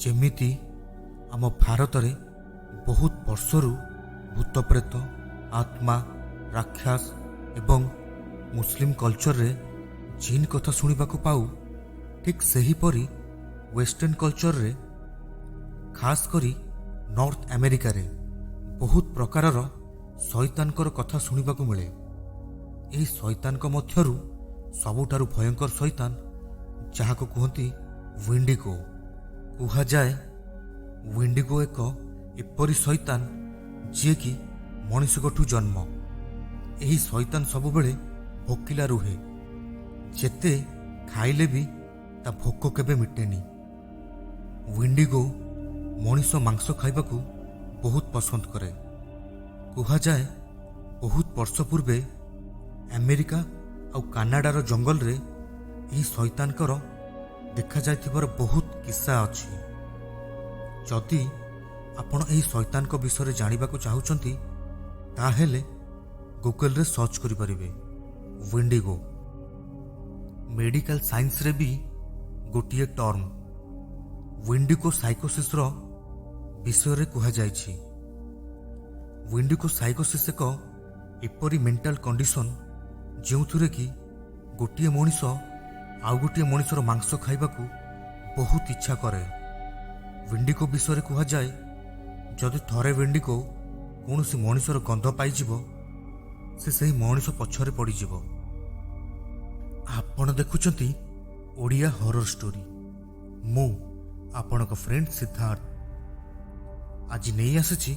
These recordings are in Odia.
ଯେମିତି ଆମ ଭାରତରେ ବହୁତ ବର୍ଷରୁ ଭୂତପ୍ରେତ, ଆତ୍ମା, ରାକ୍ଷସ ଏବଂ ମୁସଲିମ କଲଚରରେ ଜିନ୍ କଥା ଶୁଣିବାକୁ ପାଉ, ଠିକ୍ ସେହିପରି ୱେଷ୍ଟର୍ଣ୍ଣ କଲଚରରେ ଖାସ୍ କରି ନର୍ଥ ଆମେରିକାରେ ବହୁତ ପ୍ରକାରର ଶୈତାନଙ୍କର କଥା ଶୁଣିବାକୁ ମିଳେ। ଏହି ଶୈତାନଙ୍କ ମଧ୍ୟରୁ ସବୁଠାରୁ ଭୟଙ୍କର ଶୈତାନ ଯାହାକୁ କୁହନ୍ତି ୱିଣ୍ଡିଗୋ। କୁହାଯାଏ ୱିଣ୍ଡିଗୋ ଏକ ଏପରି ଶୈତାନ ଯିଏକି ମଣିଷଙ୍କଠୁ ଜନ୍ମ। ଏହି ଶୈତାନ ସବୁବେଳେ ଭୋକିଲା ରୁହେ, ଯେତେ ଖାଇଲେ ବି ତା ଭୋକ କେବେ ମିଟେନି। ୱିଣ୍ଡିଗୋ ମଣିଷ ମାଂସ ଖାଇବାକୁ ବହୁତ ପସନ୍ଦ କରେ। କୁହାଯାଏ ବହୁତ ବର୍ଷ ପୂର୍ବେ ଆମେରିକା ଆଉ କାନାଡ଼ାର ଜଙ୍ଗଲରେ ଏହି ଶୈତାନଙ୍କର ଦେଖାଯାଇଥିବାର ବହୁତ କିସ୍ସା ଅଛି। ଯଦି ଆପଣ ଏହି ଶୈତାନଙ୍କ ବିଷୟରେ ଜାଣିବାକୁ ଚାହୁଁଛନ୍ତି ତାହେଲେ ଗୁଗଲରେ ସର୍ଚ୍ଚ କରିପାରିବେ ୱିଣ୍ଡିଗୋ। ମେଡିକାଲ ସାଇନ୍ସରେ ବି ଗୋଟିଏ ଟର୍ମ ୱିଣ୍ଡିଗୋ ସାଇକୋସିସର ବିଷୟରେ କୁହାଯାଇଛି। ୱିଣ୍ଡିଗୋ ସାଇକୋସିସ୍ ଏକ ଏପରି ମେଣ୍ଟାଲ କଣ୍ଡିସନ ଯେଉଁଥିରେ କି ଗୋଟିଏ ମଣିଷ ଆଉ ଗୋଟିଏ ମଣିଷର ମାଂସ ଖାଇବାକୁ ବହୁତ ଇଚ୍ଛା କରେ। ୱିଣ୍ଡିଗୋ ବିଷୟରେ କୁହାଯାଏ ଯଦି ଥରେ ୱିଣ୍ଡିଗୋ କୌଣସି ମଣିଷର ଗନ୍ଧ ପାଇଯିବ ସେ ସେହି ମଣିଷ ପଛରେ ପଡ଼ିଯିବ। ଆପଣ ଦେଖୁଛନ୍ତି ଓଡ଼ିଆ ହରର ଷ୍ଟୋରି। ମୁଁ ଆପଣଙ୍କ ଫ୍ରେଣ୍ଡ ସିଦ୍ଧାର୍ଥ। ଆଜି ନେଇ ଆସିଛି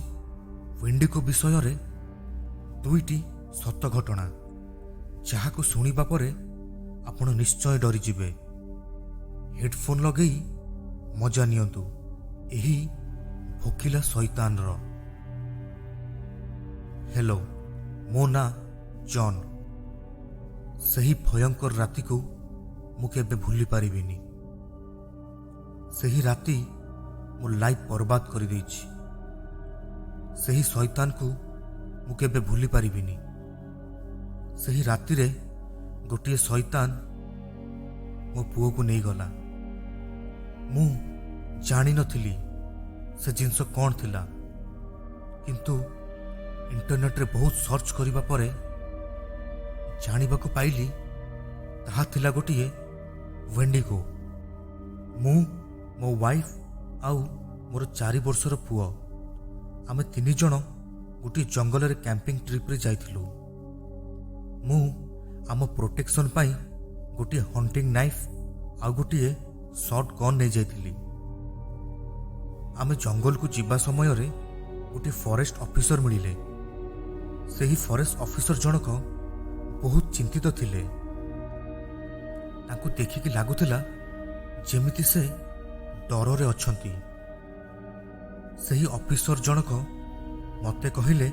ୱିଣ୍ଡିଗୋ ବିଷୟରେ ଦୁଇଟି ସତ ଘଟଣା, ଯାହାକୁ ଶୁଣିବା ପରେ ଆପଣ ନିଶ୍ଚୟ ଡରିଯିବେ। ହେଡଫୋନ୍ ଲଗେଇ ମଜା ନିଅନ୍ତୁ ଏହି ଭୋକିଲା ଶୈତାନର। ହେଲୋ, ମୋ ନାଁ ଜନ୍। ସେହି ଭୟଙ୍କର ରାତିକୁ ମୁଁ କେବେ ଭୁଲି ପାରିବିନି। ସେହି ରାତି ମୋ ଲାଇଫ୍ ବର୍ବାଦ କରିଦେଇଛି। ସେହି ଶୈତାନକୁ ମୁଁ କେବେ ଭୁଲି ପାରିବିନି। ସେହି ରାତିରେ ଗୋଟିଏ ଶୈତାନ ମୋ ପୁଅକୁ ନେଇଗଲା। ମୁଁ ଜାଣିନଥିଲି ସେ ଜିନିଷ କ'ଣ ଥିଲା, କିନ୍ତୁ ଇଣ୍ଟରନେଟ୍ରେ ବହୁତ ସର୍ଚ୍ଚ କରିବା ପରେ ଜାଣିବାକୁ ପାଇଲି ତାହା ଥିଲା ଗୋଟିଏ ୱିଣ୍ଡିଗୋ। ମୁଁ, ମୋ ୱାଇଫ୍ ଆଉ ମୋର 4 ବର୍ଷର ପୁଅ, ଆମେ 3 ଜଣ ଗୋଟିଏ ଜଙ୍ଗଲରେ କ୍ୟାମ୍ପିଂ ଟ୍ରିପ୍ରେ ଯାଇଥିଲୁ। ମୁଁ ଆମ ପ୍ରୋଟେକ୍ସନ୍ ପାଇଁ ଗୋଟିଏ ହଣ୍ଟିଂ ନାଇଫ୍ ଆଉ ଗୋଟିଏ ସର୍ଟ ଗନ୍ ନେଇଯାଇଥିଲି। ଆମେ ଜଙ୍ଗଲକୁ ଯିବା ସମୟରେ ଗୋଟିଏ ଫରେଷ୍ଟ ଅଫିସର ମିଳିଲେ। ସେହି ଫରେଷ୍ଟ ଅଫିସର ଜଣକ ବହୁତ ଚିନ୍ତିତ ଥିଲେ। ତାଙ୍କୁ ଦେଖିକି ଲାଗୁଥିଲା ଯେମିତି ସେ ଡରରେ ଅଛନ୍ତି। ସେହି ଅଫିସର ଜଣକ ମୋତେ କହିଲେ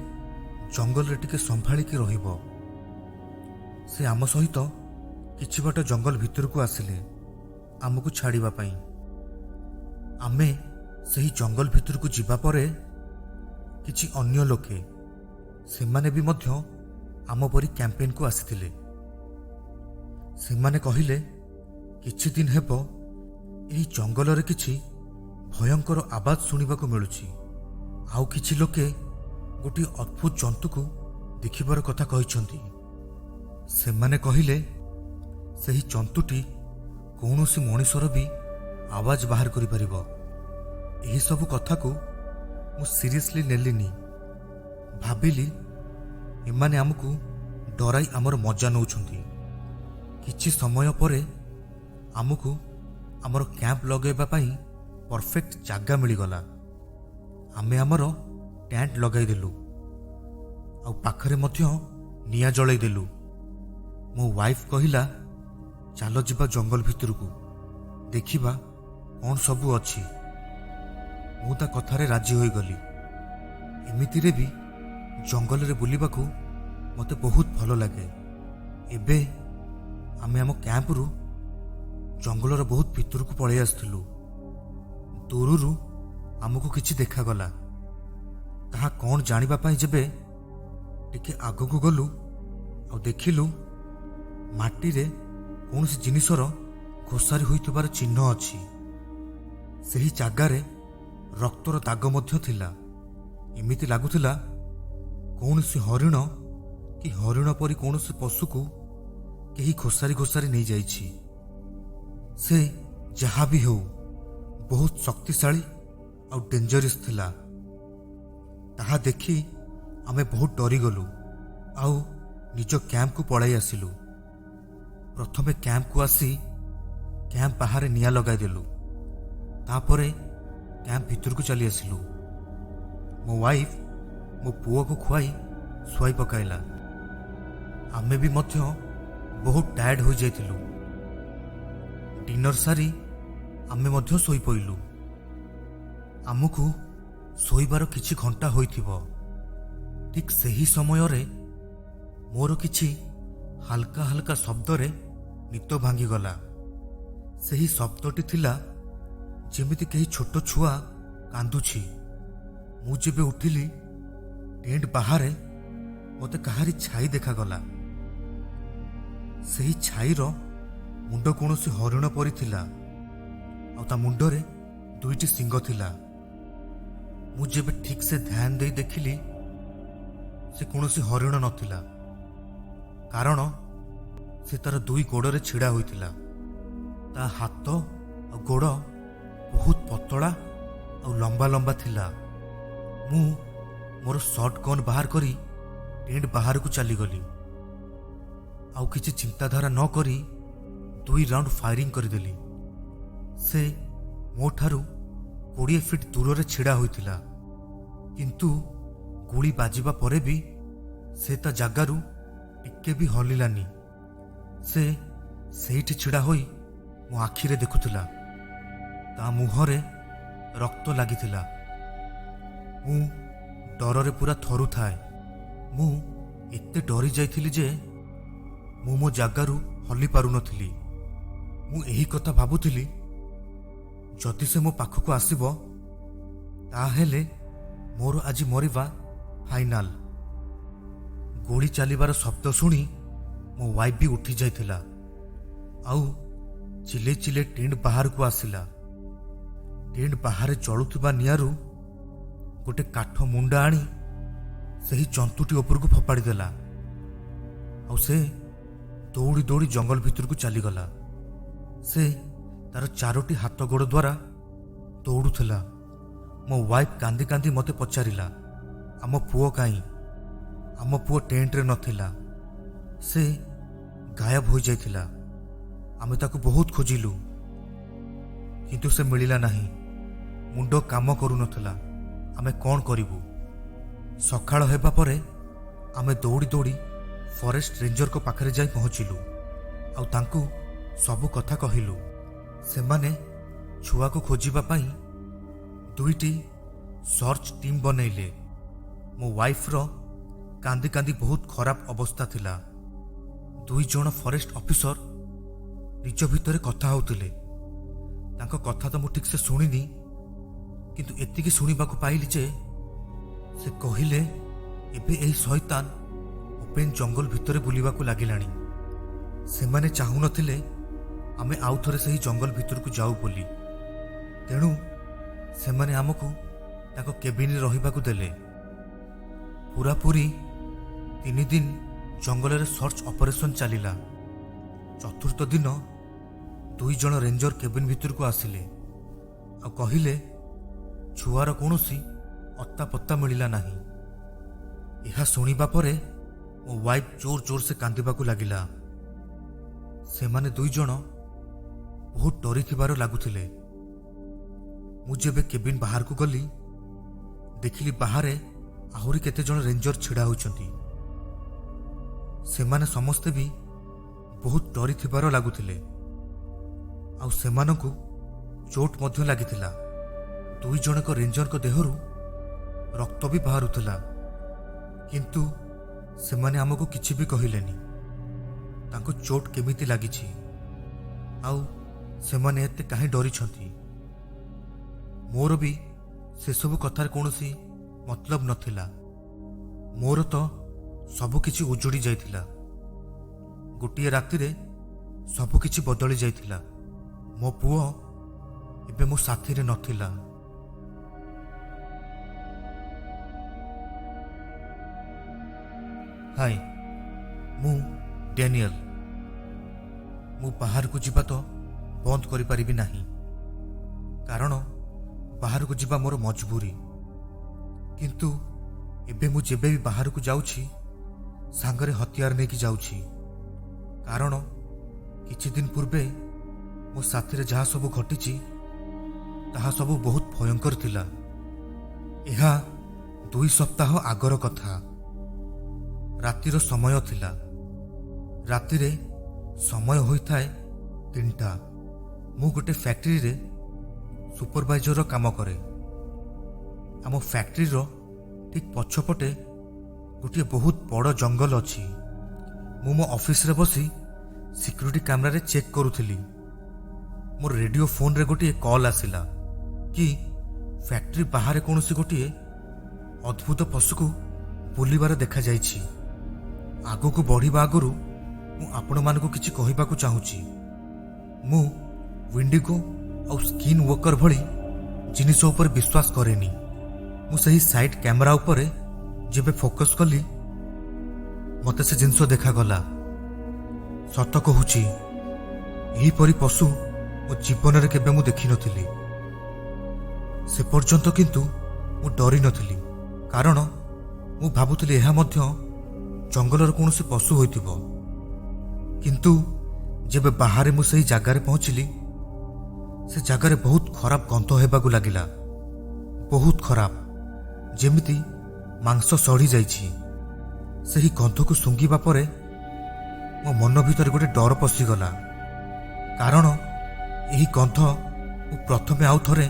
ଜଙ୍ଗଲରେ ଟିକେ ସମ୍ଭାଳିକି ରହିବ। ସେ ଆମ ସହିତ କିଛି ବାଟ ଜଙ୍ଗଲ ଭିତରକୁ ଆସିଲେ ଆମକୁ ଛାଡ଼ିବା ପାଇଁ। ଆମେ ସେହି ଜଙ୍ଗଲ ଭିତରକୁ ଯିବା ପରେ କିଛି ଅନ୍ୟ ଲୋକେ, ସେମାନେ ବି ମଧ୍ୟ ଆମ ପରି କ୍ୟାମ୍ପେନକୁ ଆସିଥିଲେ। ସେମାନେ କହିଲେ କିଛି ଦିନ ହେବ ଏହି ଜଙ୍ଗଲରେ କିଛି ଭୟଙ୍କର ଆବାଜ ଶୁଣିବାକୁ ମିଳୁଛି। ଆଉ କିଛି ଲୋକେ ଗୋଟିଏ ଅଦ୍ଭୁତ ଜନ୍ତୁକୁ ଦେଖିବାର କଥା କହିଛନ୍ତି। ସେମାନେ କହିଲେ ସେହି ଜନ୍ତୁଟି କୌଣସି ମଣିଷର ବି ଆବାଜ ବାହାର କରିପାରିବ। ଏହିସବୁ କଥାକୁ ମୁଁ ସିରିୟସଲି ନେଲିନି। ଭାବିଲି ଏମାନେ ଆମକୁ ଡରାଇ ଆମର ମଜା ନେଉଛନ୍ତି। କିଛି ସମୟ ପରେ ଆମକୁ ଆମର କ୍ୟାମ୍ପ ଲଗାଇବା ପାଇଁ ପରଫେକ୍ଟ ଜାଗା ମିଳିଗଲା। ଆମେ ଆମର ଟେଣ୍ଟ ଲଗାଇଦେଲୁ ଆଉ ପାଖରେ ମଧ୍ୟ ନିଆଁ ଜଳାଇଦେଲୁ। ମୋ ୱାଇଫ୍ କହିଲା ଚାଲ ଯିବା ଜଙ୍ଗଲ ଭିତରକୁ, ଦେଖିବା କ'ଣ ସବୁ ଅଛି। ମୁଁ ତା କଥାରେ ରାଜି ହୋଇଗଲି। ଏମିତିରେ ବି ଜଙ୍ଗଲରେ ବୁଲିବାକୁ ମୋତେ ବହୁତ ଭଲ ଲାଗେ। ଏବେ ଆମେ ଆମ କ୍ୟାମ୍ପରୁ ଜଙ୍ଗଲର ବହୁତ ଭିତରକୁ ପଳାଇ ଆସିଥିଲୁ। ଦୂରରୁ ଆମକୁ କିଛି ଦେଖାଗଲା। ତାହା କ'ଣ ଜାଣିବା ପାଇଁ ଯେବେ ଟିକେ ଆଗକୁ ଗଲୁ ଆଉ ଦେଖିଲୁ ମାଟିରେ କୌଣସି ଜିନିଷର ଘୋଷାରି ହୋଇଥିବାର ଚିହ୍ନ ଅଛି। ସେହି ଜାଗାରେ ରକ୍ତର ଦାଗ ମଧ୍ୟ ଥିଲା। ଏମିତି ଲାଗୁଥିଲା କୌଣସି ହରିଣ କି ହରିଣ ପରି କୌଣସି ପଶୁକୁ କେହି ଘୋଷାରି ଘୋଷାରି ନେଇଯାଇଛି। ସେ ଯାହା ବି ହେଉ ବହୁତ ଶକ୍ତିଶାଳୀ ଆଉ ଡେଞ୍ଜରିୟସ୍ ଥିଲା। ତାହା ଦେଖି ଆମେ ବହୁତ ଡରିଗଲୁ ଆଉ ନିଜ କ୍ୟାମ୍ପକୁ ପଳାଇ ଆସିଲୁ। ପ୍ରଥମେ କ୍ୟାମ୍ପକୁ ଆସି କ୍ୟାମ୍ପ ବାହାରେ ନିଆଁ ଲଗାଇଦେଲୁ। ତାପରେ କ୍ୟାମ୍ପ ଭିତରକୁ ଚାଲି ଆସିଲୁ। ମୋ ୱାଇଫ୍ ମୋ ପୁଅକୁ ଖୁଆଇ ଶୁଆଇ ପକାଇଲା। ଆମେ ବି ମଧ୍ୟ ବହୁତ ଟାୟାର୍ଡ ହୋଇଯାଇଥିଲୁ। ଡିନର ସାରି ଆମେ ମଧ୍ୟ ଶୋଇପଡ଼ିଲୁ। ଆମକୁ ଶୋଇବାର କିଛି ଘଣ୍ଟା ହୋଇଥିବ। ଠିକ୍ ସେହି ସମୟରେ ମୋର କିଛି ହାଲକା ହାଲକା ଶବ୍ଦରେ ନିଦ ଭାଙ୍ଗିଗଲା। ସେହି ଶବ୍ଦଟି ଥିଲା ଯେମିତି କେହି ଛୋଟ ଛୁଆ କାନ୍ଦୁଛି। ମୁଁ ଯେବେ ଉଠିଲି, ଟେଣ୍ଟ ବାହାରେ ମୋତେ କାହାରି ଛାଇ ଦେଖାଗଲା। ସେହି ଛାଇର ମୁଣ୍ଡ କୌଣସି ହରିଣ ପରି ଥିଲା ଆଉ ତା ମୁଣ୍ଡରେ 2ଟି ଶିଙ୍ଗ ଥିଲା। ମୁଁ ଯେବେ ଠିକ୍ ସେ ଧ୍ୟାନ ଦେଇ ଦେଖିଲି, ସେ କୌଣସି ହରିଣ ନଥିଲା, କାରଣ ସେ ତାର 2 ଗୋଡ଼ରେ ଛିଡ଼ା ହୋଇଥିଲା। ତା ହାତ ଆଉ ଗୋଡ଼ ବହୁତ ପତଳା ଆଉ ଲମ୍ବା ଲମ୍ବା ଥିଲା। ମୁଁ ମୋର ସର୍ଟ ଗନ୍ ବାହାର କରି ଟେଣ୍ଟ ବାହାରକୁ ଚାଲିଗଲି। ଆଉ କିଛି ଚିନ୍ତାଧାରା ନ କରି 2 ରାଉଣ୍ଡ ଫାୟାରିଂ କରିଦେଲି। ସେ ମୋ ଠାରୁ 20 ଫିଟ୍ ଦୂରରେ ଛିଡ଼ା ହୋଇଥିଲା, କିନ୍ତୁ ଗୁଳି ବାଜିବା ପରେ ବି ସେ ତା ଜାଗାରୁ ଟିକେ ବି ହଲିଲାନି। ସେ ସେଇଠି ଛିଡ଼ା ହୋଇ ମୋ ଆଖିରେ ଦେଖୁଥିଲା। ତା ମୁହଁରେ ରକ୍ତ ଲାଗିଥିଲା। ମୁଁ ଡରରେ ପୁରା ଥରୁଥାଏ। ମୁଁ ଏତେ ଡରି ଯାଇଥିଲି ଯେ ମୁଁ ମୋ ଜାଗାରୁ ହଲି ପାରୁନଥିଲି। ମୁଁ ଏହି କଥା ଭାବୁଥିଲି, ଯଦି ସେ ମୋ ପାଖକୁ ଆସିବ ତାହେଲେ ମୋର ଆଜି ମରିବା ଫାଇନାଲ। ଗୁଳି ଚାଲିବାର ଶବ୍ଦ ଶୁଣି ମୋ ୱାଇଫ୍ ବି ଉଠି ଯାଇଥିଲା ଆଉ ଚିଲେଇ ଚିଲେଇ ଟେଣ୍ଟ ବାହାରକୁ ଆସିଲା। ଟେଣ୍ଟ ବାହାରେ ଜଳୁଥିବା ନିଆଁରୁ ଗୋଟେ କାଠ ମୁଣ୍ଡା ଆଣି ସେହି ଜନ୍ତୁଟି ଉପରକୁ ଫୋପାଡ଼ି ଦେଲା ଆଉ ସେ ଦୌଡ଼ି ଦୌଡ଼ି ଜଙ୍ଗଲ ଭିତରକୁ ଚାଲିଗଲା। ସେ ତାର 4ଟି ହାତ ଗୋଡ଼ ଦ୍ୱାରା ଦୌଡ଼ୁଥିଲା। ମୋ ୱାଇଫ୍ କାନ୍ଦି କାନ୍ଦି ମୋତେ ପଚାରିଲା, ଆମ ପୁଅ କାହିଁ? ଆମ ପୁଅ ଟେଣ୍ଟରେ ନଥିଲା, ସେ ଗାୟବ ହୋଇଯାଇଥିଲା। ଆମେ ତାକୁ ବହୁତ ଖୋଜିଲୁ, କିନ୍ତୁ ସେ ମିଳିଲା ନାହିଁ। ମୁଣ୍ଡ କାମ କରୁନଥିଲା। ଆମେ କ'ଣ କରିବୁ? ସକାଳ ହେବା ପରେ ଆମେ ଦୌଡ଼ି ଦୌଡ଼ି ଫରେଷ୍ଟ ରେଞ୍ଜରଙ୍କ ପାଖରେ ଯାଇ ପହଞ୍ଚିଲୁ ଆଉ ତାଙ୍କୁ ସବୁ କଥା କହିଲୁ। ସେମାନେ ଛୁଆକୁ ଖୋଜିବା ପାଇଁ 2ଟି ସର୍ଚ୍ଚ ଟିମ୍ ବନେଇଲେ। ମୋ ୱାଇଫ୍ର କାନ୍ଦି କାନ୍ଦି ବହୁତ ଖରାପ ଅବସ୍ଥା ଥିଲା। 2 ଜଣ ଫରେଷ୍ଟ ଅଫିସର ନିଜ ଭିତରେ କଥା ହେଉଥିଲେ। ତାଙ୍କ କଥା ତ ମୁଁ ଠିକ୍ ସେ ଶୁଣିନି, କିନ୍ତୁ ଏତିକି ଶୁଣିବାକୁ ପାଇଲି ଯେ ସେ କହିଲେ ଏବେ ଏହି ଶୈତାନ ଓପେନ୍ ଜଙ୍ଗଲ ଭିତରେ ବୁଲିବାକୁ ଲାଗିଲାଣି। ସେମାନେ ଚାହୁଁନଥିଲେ ଆମେ ଆଉ ଥରେ ସେହି ଜଙ୍ଗଲ ଭିତରକୁ ଯାଉ ବୋଲି। ତେଣୁ ସେମାନେ ଆମକୁ ତାଙ୍କ କେବିନରେ ରହିବାକୁ ଦେଲେ। ପୁରାପୁରି 3 ଦିନ ଜଙ୍ଗଲରେ ସର୍ଚ୍ଚ ଅପରେସନ୍ ଚାଲିଲା। 4ର୍ଥ ଦିନ 2 ଜଣ ରେଞ୍ଜର କେବିନ ଭିତରକୁ ଆସିଲେ ଆଉ କହିଲେ ଛୁଆର କୌଣସି ଅତା ପତ୍ତା ମିଳିଲା ନାହିଁ। ଏହା ଶୁଣିବା ପରେ ମୋ ୱାଇଫ୍ ଜୋର ଜୋର ସେ କାନ୍ଦିବାକୁ ଲାଗିଲା। ସେମାନେ 2 ଜଣ ବହୁତ ଡରିଥିବାର ଲାଗୁଥିଲେ। ମୁଁ ଯେବେ କେବିନ ବାହାରକୁ ଗଲି, ଦେଖିଲି ବାହାରେ ଆହୁରି କେତେ ଜଣ ରେଞ୍ଜର ଛିଡ଼ା ହୋଇଛନ୍ତି। ସେମାନେ ସମସ୍ତେ ବି ବହୁତ ଡରିଥିବାର ଲାଗୁଥିଲେ ଆଉ ସେମାନଙ୍କୁ ଚୋଟ ମଧ୍ୟ ଲାଗିଥିଲା। 2 ଜଣଙ୍କ ରେଞ୍ଜରଙ୍କ ଦେହରୁ ରକ୍ତ ବି ବାହାରୁଥିଲା, କିନ୍ତୁ ସେମାନେ ଆମକୁ କିଛି ବି କହିଲେନି ତାଙ୍କୁ ଚୋଟ କେମିତି ଲାଗିଛି ଆଉ ସେମାନେ ଏତେ କାହିଁ ଡରିଛନ୍ତି। ମୋର ବି ସେସବୁ କଥାରେ କୌଣସି ମତଲବ ନଥିଲା। ମୋର ତ ସବୁକିଛି ଉଜୁଡ଼ି ଯାଇଥିଲା। ଗୋଟିଏ ରାତିରେ ସବୁକିଛି ବଦଳି ଯାଇଥିଲା। ମୋ ପୁଅ ଏବେ ମୋ ସାଥିରେ ନଥିଲା। ହାय, ମୁଁ ଡ୍ୟାନିଏଲ। ମୁଁ ବାହାରକୁ ଯିବା ତ ବନ୍ଦ କରିପାରିବି ନାହିଁ, କାରଣ ବାହାରକୁ ଯିବା ମୋର ମଜବୁରି। କିନ୍ତୁ ଏବେ ମୁଁ ଯେବେ ବି ବାହାରକୁ ଯାଉଛି ସାଙ୍ଗରେ ହତିଆର ନେଇକି ଯାଉଛି, କାରଣ କିଛି ଦିନ ପୂର୍ବେ ମୋ ସାଥିରେ ଯାହା ସବୁ ଘଟିଛି ତାହା ସବୁ ବହୁତ ଭୟଙ୍କର ଥିଲା। ଏହା 2 ସପ୍ତାହ ଆଗର କଥା। ରାତିର ସମୟ ଥିଲା। ରାତିରେ ସମୟ ହୋଇଥାଏ 3ଟା। ମୁଁ ଗୋଟେ ଫ୍ୟାକ୍ଟ୍ରିରେ ସୁପରଭାଇଜରର କାମ କରେ। ଆମ ଫ୍ୟାକ୍ଟ୍ରିର ଠିକ୍ ପଛପଟେ ଗୋଟିଏ ବହୁତ ବଡ଼ ଜଙ୍ଗଲ ଅଛି। ମୁଁ ମୋ ଅଫିସରେ ବସି ସିକ୍ୟୁରିଟି କ୍ୟାମେରାରେ ଚେକ୍ କରୁଥିଲି। ମୋର ରେଡ଼ିଓ ଫୋନରେ ଗୋଟିଏ କଲ୍ ଆସିଲା କି ଫ୍ୟାକ୍ଟ୍ରି ବାହାରେ କୌଣସି ଗୋଟିଏ ଅଦ୍ଭୁତ ପଶୁକୁ ବୁଲିବାର ଦେଖାଯାଇଛି। ଆଗକୁ ବଢ଼ିବା ଆଗରୁ ମୁଁ ଆପଣମାନଙ୍କୁ କିଛି କହିବାକୁ ଚାହୁଁଛି। ମୁଁ ୱିଣ୍ଡିଗୋ ଆଉ ସ୍କିନ୍ ୱର୍କର ଭଳି ଜିନିଷ ଉପରେ ବିଶ୍ୱାସ କରେନି। ମୁଁ ସେହି ସାଇଟ୍ କ୍ୟାମେରା ଉପରେ ଯେବେ ଫୋକସ୍ କଲି ମୋତେ ସେ ଜିନିଷ ଦେଖାଗଲା। ସତ କହୁଛି, ଏହିପରି ପଶୁ ମୋ ଜୀବନରେ କେବେ ମୁଁ ଦେଖିନଥିଲି। ସେ ପର୍ଯ୍ୟନ୍ତ କିନ୍ତୁ ମୁଁ ଡରି ନଥିଲି, କାରଣ ମୁଁ ଭାବୁଥିଲି ଏହା ମଧ୍ୟ ଜଙ୍ଗଲର କୌଣସି ପଶୁ ହୋଇଥିବ। କିନ୍ତୁ ଯେବେ ବାହାରେ ମୁଁ ସେହି ଜାଗାରେ ପହଞ୍ଚିଲି, ସେ ଜାଗାରେ ବହୁତ ଖରାପ ଗନ୍ଧ ହେବାକୁ ଲାଗିଲା। ବହୁତ ଖରାପ, ଯେମିତି ମାଂସ ସଢ଼ି ଯାଇଛି। ସେହି ଗନ୍ଧକୁ ଶୁଙ୍ଘିବା ପରେ ମୋ ମନ ଭିତରେ ଗୋଟେ ଡର ପଶିଗଲା, କାରଣ ଏହି ଗନ୍ଧ ମୁଁ ପ୍ରଥମେ ଆଉ ଥରେ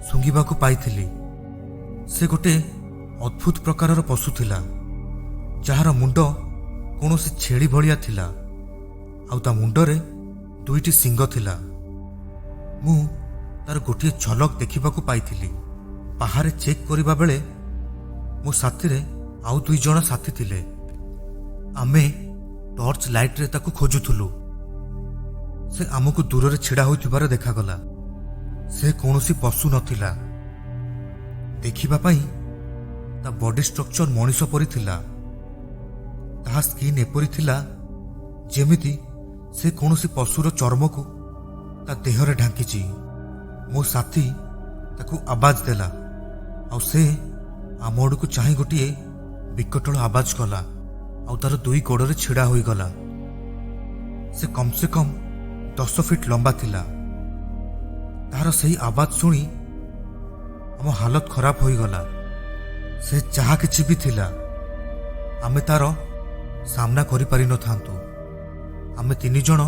ଶୁଙ୍ଘିବାକୁ ପାଇଥିଲି। ସେ ଗୋଟେ ଅଦ୍ଭୁତ ପ୍ରକାରର ପଶୁ ଥିଲା, ଯାହାର ମୁଣ୍ଡ କୌଣସି ଛେଳି ଭଳିଆ ଥିଲା ଆଉ ତା ମୁଣ୍ଡରେ 2ଟି ଶିଙ୍ଗ ଥିଲା। ମୁଁ ତାର ଗୋଟିଏ ଝଲକ ଦେଖିବାକୁ ପାଇଥିଲି। ବାହାରେ ଚେକ୍ କରିବା ବେଳେ ମୋ ସାଥିରେ ଆଉ 2 ଜଣ ସାଥୀ ଥିଲେ। ଆମେ ଟର୍ଚ୍ଚ ଲାଇଟ୍ରେ ତାକୁ ଖୋଜୁଥିଲୁ। ସେ ଆମକୁ ଦୂରରେ ଛିଡ଼ା ହୋଇଥିବାର ଦେଖାଗଲା। ସେ କୌଣସି ପଶୁ ନଥିଲା। ଦେଖିବା ପାଇଁ ତା ବଡି ଷ୍ଟ୍ରକ୍ଚର ମଣିଷ ପରି ଥିଲା। ତାହା ସ୍କିନ୍ ଏପରି ଥିଲା ଯେମିତି ସେ କୌଣସି ପଶୁର ଚର୍ମକୁ ତା ଦେହରେ ଢାଙ୍କିଛି। ମୋ ସାଥୀ ତାକୁ ଆବାଜ ଦେଲା ଆଉ ସେ ଆମ ଆଡ଼କୁ ଚାହିଁ ଗୋଟିଏ ବିକଟଳ ଆବାଜ କଲା ଆଉ ତାର 2 ଗୋଡ଼ରେ ଛିଡ଼ା ହୋଇଗଲା। ସେ କମ୍ ସେ କମ୍ 10 ଫିଟ୍ ଲମ୍ବା ଥିଲା। ତାହାର ସେହି ଆବାଜ ଶୁଣି ଆମ ହାଲତ ଖରାପ ହୋଇଗଲା। ସେ ଯାହା କିଛି ବି ଥିଲା, ଆମେ ତାର ସାମ୍ନା କରିପାରିନଥାନ୍ତୁ। ଆମେ 3 ଜଣ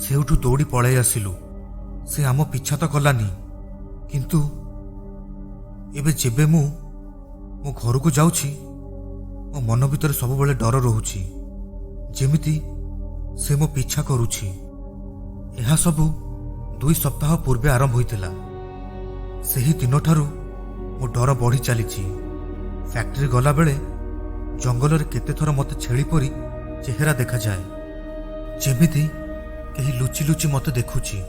ସେଇଠୁ ଦୌଡ଼ି ପଳାଇ ଆସିଲୁ। ସେ ଆମ ପିଛା ତ କଲାନି, କିନ୍ତୁ ଏବେ ଯେବେ ମୁଁ ମୋ ଘରକୁ ଯାଉଛି ମୋ ମନ ଭିତରେ ସବୁବେଳେ ଡର ରହୁଛି, ଯେମିତି ସେ ମୋ ପିଛା କରୁଛି। ଏହା ସବୁ 2 ସପ୍ତାହ ପୂର୍ବେ ଆରମ୍ଭ ହୋଇଥିଲା। ସେହି ଦିନଠାରୁ ମୋ ଡର ବଢ଼ି ଚାଲିଛି। ଫ୍ୟାକ୍ଟ୍ରି ଗଲାବେଳେ ଜଙ୍ଗଲରେ କେତେଥର ମୋତେ ଛେଳି ପରି ଚେହେରା ଦେଖାଯାଏ, ଯେମିତି କେହି ଲୁଚି ଲୁଚି ମୋତେ ଦେଖୁଛି।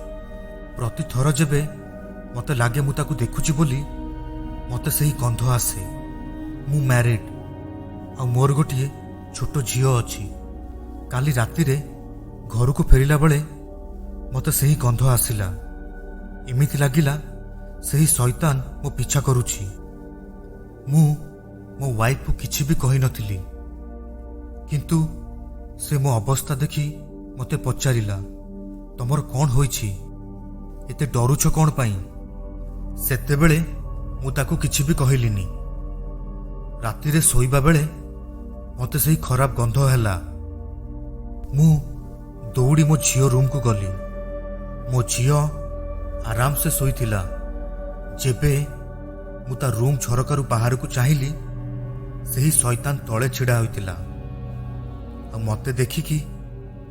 ପ୍ରତିଥର ଯେବେ ମୋତେ ଲାଗେ ମୁଁ ତାକୁ ଦେଖୁଛି ବୋଲି ମୋତେ ସେହି ଗନ୍ଧ ଆସେ। ମୁଁ ମ୍ୟାରିଡ୍ ଆଉ ମୋର ଗୋଟିଏ ଛୋଟ ଝିଅ ଅଛି। କାଲି ରାତିରେ ଘରକୁ ଫେରିଲା ବେଳେ ମୋତେ ସେହି ଗନ୍ଧ ଆସିଲା। ଏମିତି ଲାଗିଲା ସେହି ଶୈତାନ ମୋ ପିଛା କରୁଛି। ମୁଁ ମୋ ୱାଇଫ୍କୁ କିଛି ବି କହିନଥିଲି, କିନ୍ତୁ ସେ ମୋ ଅବସ୍ଥା ଦେଖି ମୋତେ ପଚାରିଲା, ତମର କ'ଣ ହୋଇଛି? ଏତେ ଡରୁଛ କ'ଣ ପାଇଁ? ସେତେବେଳେ ମୁଁ ତାକୁ କିଛି ବି କହିଲିନି। ରାତିରେ ଶୋଇବା ବେଳେ ମୋତେ ସେହି ଖରାପ ଗନ୍ଧ ହେଲା। ମୁଁ ଦୌଡ଼ି ମୋ ଝିଅ ରୁମ୍କୁ ଗଲି। ମୋ ଝିଅ ଆରାମସେ ଶୋଇଥିଲା। ଯେବେ ମୁଁ ତା ରୁମ୍ ଝରକାରୁ ବାହାରକୁ ଚାହିଁଲି, ସେହି ଶୈତାନ ତଳେ ଛିଡ଼ା ହୋଇଥିଲା ଆଉ ମୋତେ ଦେଖିକି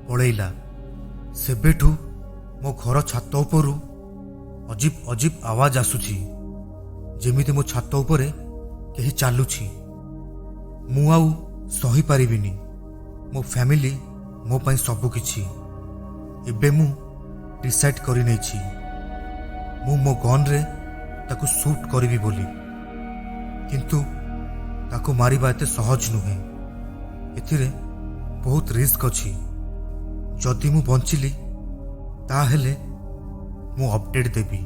ପଳେଇଲା। ସେବେଠୁ ମୋ ଘର ଛାତ ଉପରୁ ଅଜିବ ଅଜିବ ଆୱାଜ ଆସୁଛି, ଯେମିତି ମୋ ଛାତ ଉପରେ କେହି ଚାଲୁଛି। ମୁଁ ଆଉ ସହିପାରିବିନି। ମୋ ଫ୍ୟାମିଲି ମୋ ପାଇଁ ସବୁକିଛି। ଏବେ ମୁଁ ଡିସାଇଡ୍ କରିନେଇଛି, ମୁଁ ମୋ ଗନ୍ରେ ତାକୁ ସୁଟ୍ କରିବି ବୋଲି, କିନ୍ତୁ ତାକୁ ମାରିବା ଏତେ ସହଜ ନୁହେଁ। ଏଥିରେ ବହୁତ ରିସ୍କ ଅଛି। ଯଦି ମୁଁ ବଞ୍ଚିଲି ତାହେଲେ ମୁଁ ଅପଡେଟ୍ ଦେବି।